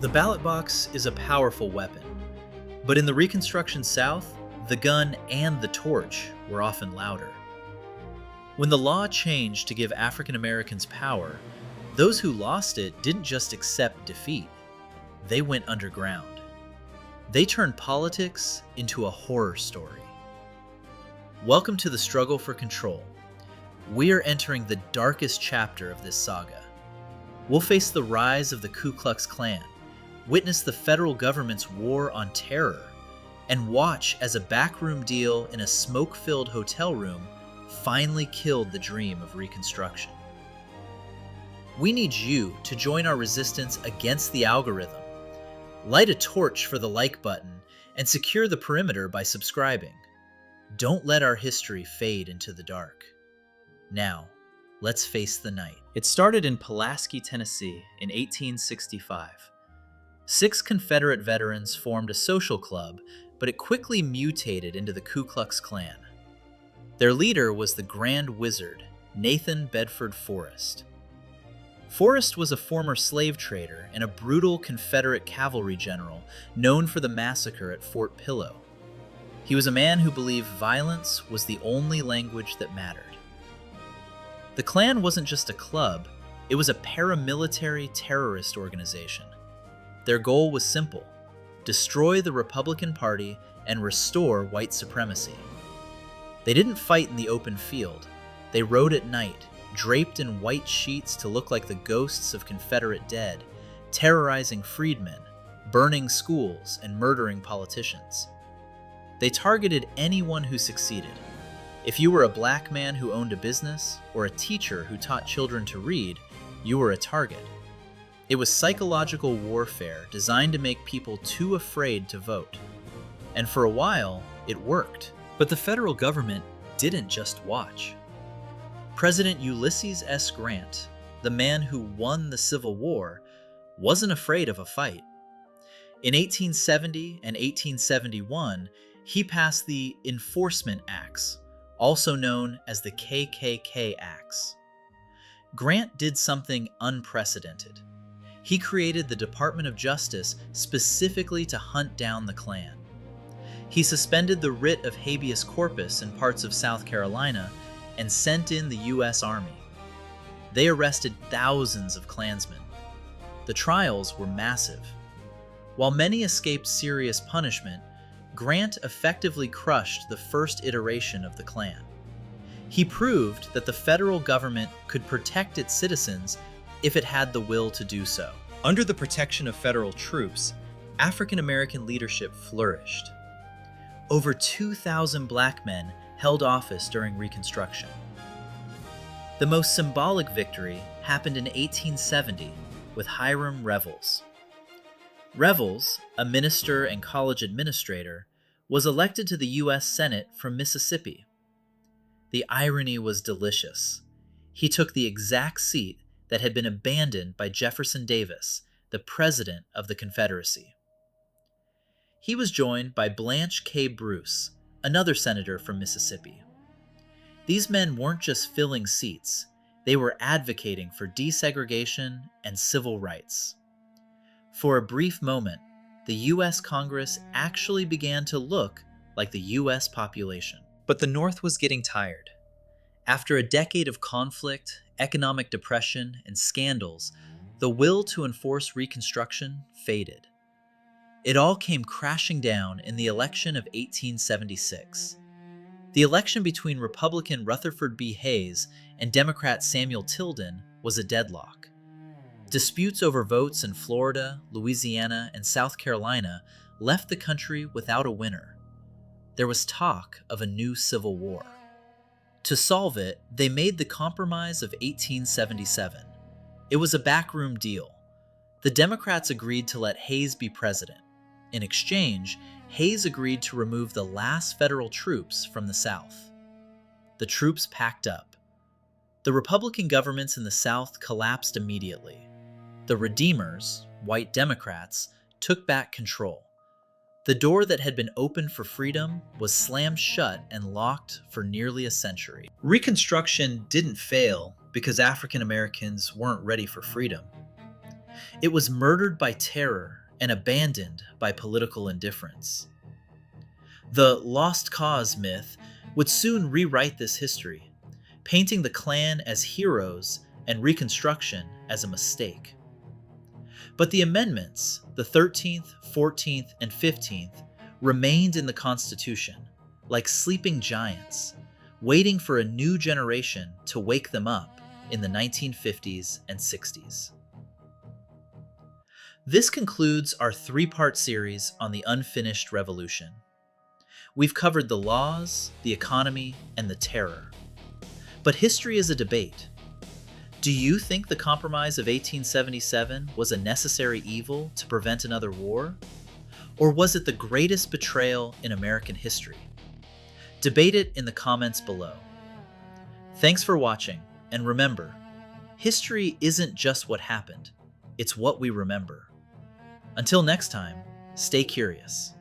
The ballot box is a powerful weapon, but in the Reconstruction South, the gun and the torch were often louder. When the law changed to give African Americans power, those who lost it didn't just accept defeat, they went underground. They turned politics into a horror story. Welcome to the struggle for control. We are entering the darkest chapter of this saga. We'll face the rise of the Ku Klux Klan, witness the federal government's war on terror, and watch as a backroom deal in a smoke-filled hotel room finally killed the dream of Reconstruction. We need you to join our resistance against the algorithm. Light a torch for the like button and secure the perimeter by subscribing. Don't let our history fade into the dark. Now, let's face the night. It started in Pulaski, Tennessee in 1865. 6 Confederate veterans formed a social club, but it quickly mutated into the Ku Klux Klan. Their leader was the Grand Wizard, Nathan Bedford Forrest. Forrest was a former slave trader and a brutal Confederate cavalry general known for the massacre at Fort Pillow. He was a man who believed violence was the only language that mattered. The Klan wasn't just a club, it was a paramilitary terrorist organization. Their goal was simple: destroy the Republican Party and restore white supremacy. They didn't fight in the open field. They rode at night, draped in white sheets to look like the ghosts of Confederate dead, terrorizing freedmen, burning schools, and murdering politicians. They targeted anyone who succeeded. If you were a black man who owned a business or a teacher who taught children to read, you were a target. It was psychological warfare designed to make people too afraid to vote. And for a while, it worked. But the federal government didn't just watch. President Ulysses S. Grant, the man who won the Civil War, wasn't afraid of a fight. In 1870 and 1871, he passed the Enforcement Acts, also known as the KKK Acts. Grant did something unprecedented. He created the Department of Justice specifically to hunt down the Klan. He suspended the writ of habeas corpus in parts of South Carolina and sent in the U.S. Army. They arrested thousands of Klansmen. The trials were massive. While many escaped serious punishment, Grant effectively crushed the first iteration of the Klan. He proved that the federal government could protect its citizens if it had the will to do so. Under the protection of federal troops, African American leadership flourished. Over 2,000 black men held office during Reconstruction. The most symbolic victory happened in 1870 with Hiram Revels. Revels, a minister and college administrator, was elected to the U.S. Senate from Mississippi. The irony was delicious. He took the exact seat that had been abandoned by Jefferson Davis, the president of the Confederacy. He was joined by Blanche K. Bruce, another senator from Mississippi. These men weren't just filling seats, they were advocating for desegregation and civil rights. For a brief moment, the U.S. Congress actually began to look like the U.S. population. But the North was getting tired. After a decade of conflict, economic depression, and scandals, the will to enforce Reconstruction faded. It all came crashing down in the election of 1876. The election between Republican Rutherford B. Hayes and Democrat Samuel Tilden was a deadlock. Disputes over votes in Florida, Louisiana, and South Carolina left the country without a winner. There was talk of a new civil war. To solve it, they made the Compromise of 1877. It was a backroom deal. The Democrats agreed to let Hayes be president. In exchange, Hayes agreed to remove the last federal troops from the South. The troops packed up. The Republican governments in the South collapsed immediately. The Redeemers, white Democrats, took back control. The door that had been opened for freedom was slammed shut and locked for nearly a century. Reconstruction didn't fail because African Americans weren't ready for freedom. It was murdered by terror and abandoned by political indifference. The lost cause myth would soon rewrite this history, painting the Klan as heroes and Reconstruction as a mistake. But the amendments, the 13th, 14th, and 15th, remained in the Constitution, like sleeping giants, waiting for a new generation to wake them up in the 1950s and 60s. This concludes our three-part series on the unfinished revolution. We've covered the laws, the economy, and the terror. But history is a debate. Do you think the Compromise of 1877 was a necessary evil to prevent another war? Or was it the greatest betrayal in American history? Debate it in the comments below. Thanks for watching, and remember, history isn't just what happened, it's what we remember. Until next time, stay curious.